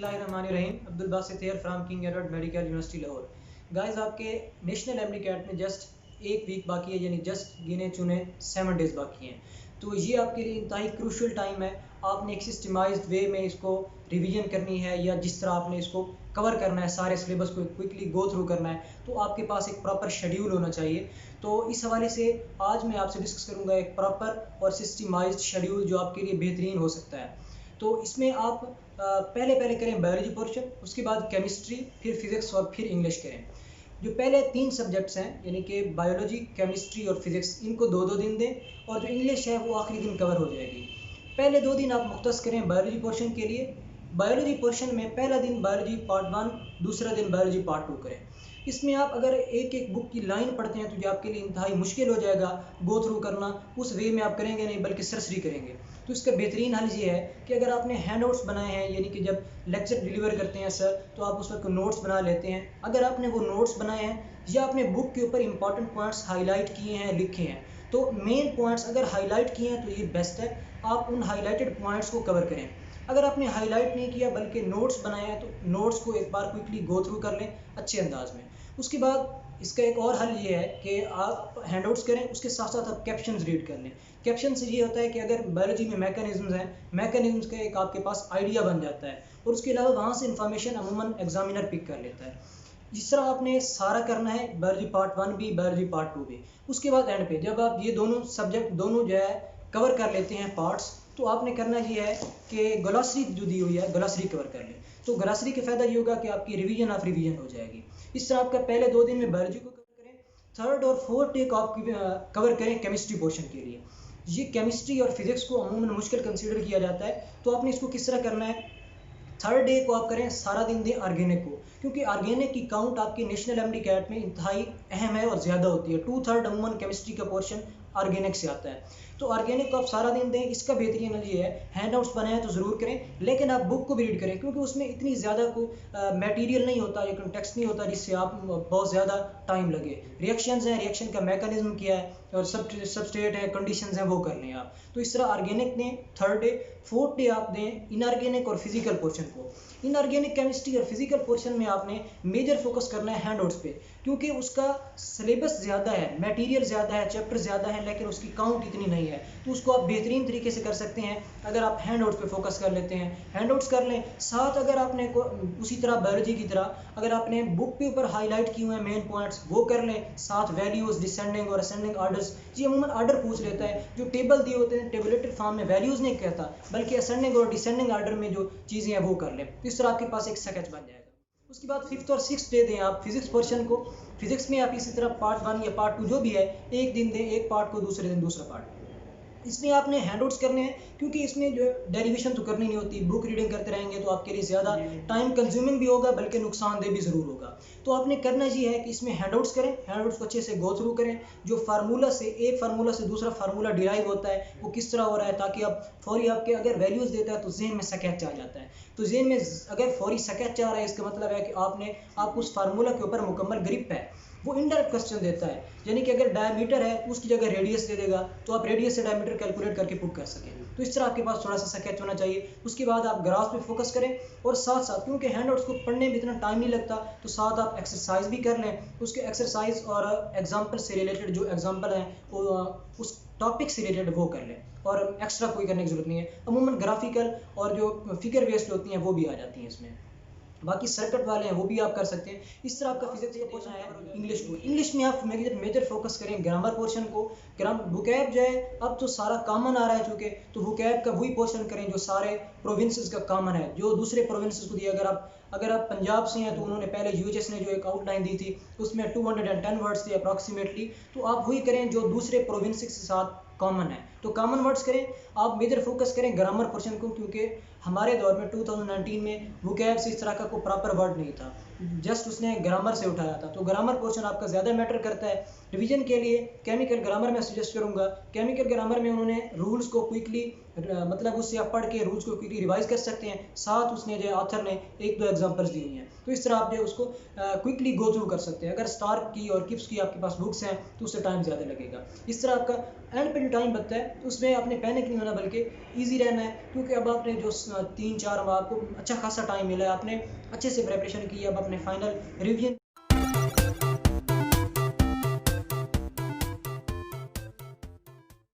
बिस्मिल्लाहिर्रहमानिर्रहीम। Abdul Basit here from king Edward medical university Lahore. Guys, आपके national MD cat में just एक वीक बाकी है, यानी जस्ट गिने चुने 7 डेज़ बाकी हैं। तो ये आपके लिए इंतहाई क्रूशल टाइम है। आपने एक सिस्टमाइज्ड वे में इसको रिवीजन करनी है, या जिस तरह आपने इसको कवर करना है, सारे सिलेबस को क्विकली गो थ्रू करना है, तो आपके पास एक प्रॉपर शेड्यूल होना चाहिए। तो इस हवाले से आज मैं आपसे डिस्कस करूँगा एक प्रॉपर और सिस्टमाइज्ड शेड्यूल जो आपके लिए बेहतरीन हो सकता है। तो इसमें आप पहले करें बायोलॉजी पोर्शन, उसके बाद केमिस्ट्री, फिर फिज़िक्स और फिर इंग्लिश करें। जो पहले 3 सब्जेक्ट्स हैं यानी कि बायोलॉजी, केमिस्ट्री और फिज़िक्स, इनको 2-2 दिन दें, और जो इंग्लिश है वो आखिरी दिन कवर हो जाएगी। पहले 2 दिन आप मुख्तस करें बायोलॉजी पोर्शन के लिए। बायोलॉजी पोर्शन में पहला दिन बायोलॉजी पार्ट 1, दूसरा दिन बायोलॉजी पार्ट 2 करें। इसमें आप अगर एक एक बुक की लाइन पढ़ते हैं तो ये आपके लिए इंतहाई मुश्किल हो जाएगा गो थ्रू करना। उस वे में आप करेंगे नहीं, बल्कि सरसरी करेंगे। तो इसका बेहतरीन हल ये है कि अगर आपने हैंड आउट्स बनाए हैं, यानी कि जब लेक्चर डिलीवर करते हैं सर, तो आप उस वक्त नोट्स बना लेते हैं। अगर आपने वो नोट्स बनाए हैं या आपने बुक के ऊपर इंपॉर्टेंट पॉइंट्स हाईलाइट किए हैं, लिखे हैं, तो मेन पॉइंट्स अगर हाईलाइट किए हैं तो ये बेस्ट है। आप उन हाईलाइटेड पॉइंट्स को कवर करें। अगर आपने हाईलाइट नहीं किया बल्कि नोट्स बनाए हैं, तो नोट्स को एक बार क्विकली गो थ्रू कर लें अच्छे अंदाज में। उसके बाद इसका एक और हल ये है कि आप हैंडआउट्स करें, उसके साथ साथ आप कैप्शंस रीड कर लें। कैप्शन से ये होता है कि अगर बायोलॉजी में मैकेनिज्म्स हैं, मैकेनिज्म्स का एक आपके पास आइडिया बन जाता है, और उसके अलावा वहाँ से इंफॉर्मेशन अमूमन एग्जामिनर पिक कर लेता है। जिस तरह आपने सारा करना है, बायोलॉजी पार्ट 1 भी, बायोलॉजी पार्ट 2 भी। उसके बाद एंड पे जब आप ये दोनों सब्जेक्ट दोनों जो है कवर कर लेते हैं पार्ट्स, तो आपने करना ये है कि ग्लॉसरी जो दी हुई है ग्लॉसरी कवर कर लें। तो ग्लॉसरी का फ़ायदा ये होगा कि आपकी रिवीजन ऑफ रिवीजन हो जाएगी। इस तरह आपका पहले 2 दिन में बायोलॉजी को कवर करें, थर्ड और फोर्थ डे को आप कवर करें केमिस्ट्री पोर्शन के लिए। ये केमिस्ट्री और फिज़िक्स को अमूमन मुश्किल कंसीडर किया जाता है, तो आपने इसको किस तरह करना है। थर्ड डे को आप करें सारा दिन दें ऑर्गेनिक को, क्योंकि ऑर्गेनिक की काउंट आपके नेशनल एमडी कैट में इंतहाई अहम है और ज़्यादा होती है। 2/3 अमूमन केमिस्ट्री का पोर्शन ऑर्गेनिक से आता है। तो ऑर्गेनिक को आप सारा दिन दें। इसका बेहतरीन ये है, हैंड आउट्स बनाएं तो ज़रूर करें, लेकिन आप बुक को भी रीड करें, क्योंकि उसमें इतनी ज़्यादा कोई मटेरियल नहीं होता या कंटेक्स्ट नहीं होता जिससे आप बहुत ज़्यादा टाइम लगे। रिएक्शंस हैं, रिएक्शन का मैकेनिज्म क्या है, और सबस्ट्रेट है, कंडीशंस हैं, वो कर लें आप। तो इस तरह ऑर्गेनिक दें थर्ड डे। फोर्थ डे आप दें इनऑर्गेनिक और फिजिकल पोर्शन को। इनऑर्गेनिक केमिस्ट्री और फिजिकल पोर्शन में आपने मेजर फोकस करना है हैंड आउट्स पे, क्योंकि उसका सिलेबस ज़्यादा है, मटेरियल ज़्यादा है, चैप्टर ज़्यादा है, लेकिन उसकी काउंट इतनी नहीं है। तो उसको आप बेहतरीन तरीके से कर सकते हैं अगर आप हैंड आउट्स पे फोकस कर लेते हैं। हैंड आउट्स कर लें, साथ अगर आपने उसी तरह बायोलॉजी की तरह अगर आपने बुक के ऊपर हाईलाइट किए हुए हैं मेन पॉइंट्स, वो कर लें, साथ वैल्यूज़, डिसेंडिंग और असेंडिंग आर्डर्स। ये अमूमन आर्डर पूछ लेता है, जो टेबल दिए होते हैं टेबलेटेड फॉर्म में वैल्यूज़ नहीं कहता, बल्कि असेंडिंग और डिसेंडिंग आर्डर में जो चीज़ें हैं वो कर लें। तो इस तरह आपके पास एक स्केच बन जाएगा। उसके बाद 5th और 6th डे दें आप फिजिक्स पोर्शन को। फिजिक्स में आप इसी तरह पार्ट 1 या पार्ट 2 जो भी है, एक दिन दें एक पार्ट को, दूसरे दिन दूसरा पार्ट। इसमें आपने हैंडआउट्स करने हैं, क्योंकि इसमें जो डेरिवेशन तो करनी नहीं होती, बुक रीडिंग करते रहेंगे तो आपके लिए ज़्यादा टाइम कंज्यूमिंग भी होगा, बल्कि नुकसानदेह भी ज़रूर होगा। तो आपने करना ये है कि इसमें हैंडआउट्स करें, हैंडआउट्स को अच्छे से गो थ्रू करें। जो फार्मूला से एक फार्मूला से दूसरा फार्मूला डिराइव होता है वो किस तरह हो रहा है, ताकि आप फौरी आपके अगर वैल्यूज़ देता है तो जेहन में स्केच आ जाता है। तो जेहन में अगर फौरी स्केच आ रहा है, इसका मतलब है कि आप उस फार्मूला के ऊपर मुकम्मल ग्रिप है। वो इनडायरेक्ट क्वेश्चन देता है, यानी कि अगर डायमीटर है तो उसकी जगह रेडियस दे देगा, तो आप रेडियस से डायमीटर कैलकुलेट करके पुट कर सकें। तो इस तरह आपके पास थोड़ा सा स्केच होना चाहिए। उसके बाद आप ग्राफ पे फोकस करें, और साथ साथ क्योंकि हैंड आउट्स को पढ़ने में इतना टाइम नहीं लगता, तो साथ आप एक्सरसाइज भी कर लें। उसके एक्सरसाइज और एग्जाम्पल से रिलेटेड जो एग्जाम्पल हैं वो उस टॉपिक से रिलेटेड वो कर लें, और एक्स्ट्रा कोई करने की जरूरत नहीं है। अमूमन ग्राफिकल और जो फिगर बेस्ड होती हैं वो भी आ जाती हैं इसमें। बाकी सर्किट वाले हैं वो भी आप कर सकते हैं। इस तरह आपका फिजिक्स का पोर्शन है। इंग्लिश को, इंग्लिश में आप मेजर फोकस करें ग्रामर पोर्शन को। वोकैब जो है अब तो सारा कॉमन आ रहा है चूँकि, तो वोकैब का वही पोर्शन करें जो सारे प्रोविंसेस का कॉमन है, जो दूसरे प्रोविंसेस को दिया। अगर आप पंजाब से हैं तो उन्होंने पहले यूएचएस ने जो एक आउटलाइन दी थी उसमें 210 वर्ड्स थे अप्रॉक्सीमेटली, तो आप वही करें जो दूसरे प्रोविंसेस के साथ कॉमन है, तो कॉमन वर्ड्स करें। आप मेजर फोकस करें ग्रामर पोर्शन को, क्योंकि हमारे दौर में 2019 में वोकैब से इस तरह का कोई प्रॉपर वर्ड नहीं था, जस्ट उसने ग्रामर से उठाया था। तो ग्रामर पोर्शन आपका ज़्यादा मैटर करता है। रिवीजन के लिए केमिकल ग्रामर में सजेस्ट करूँगा। केमिकल ग्रामर में उन्होंने रूल्स को क्विकली मतलब उससे आप पढ़ के रूल्स को क्विकली रिवाइज कर सकते हैं, साथ उसने जो ऑथर ने 1-2 एग्जांपल्स दी हुई हैं, तो इस तरह आप जो उसको क्विकली गो थ्रू कर सकते हैं। अगर स्टार्क की और किप्स की आपके पास बुक्स हैं तो उससे टाइम ज़्यादा लगेगा। इस तरह आपका एंड पे जो टाइम बचता है उसमें आपने पैनिक नहीं होना, बल्कि ईजी रहना है, क्योंकि अब आपने जो 3-4 आपको अच्छा खासा टाइम मिला है, आपने अच्छे से प्रिपरेशन की, अब अपने फाइनल रिवीजन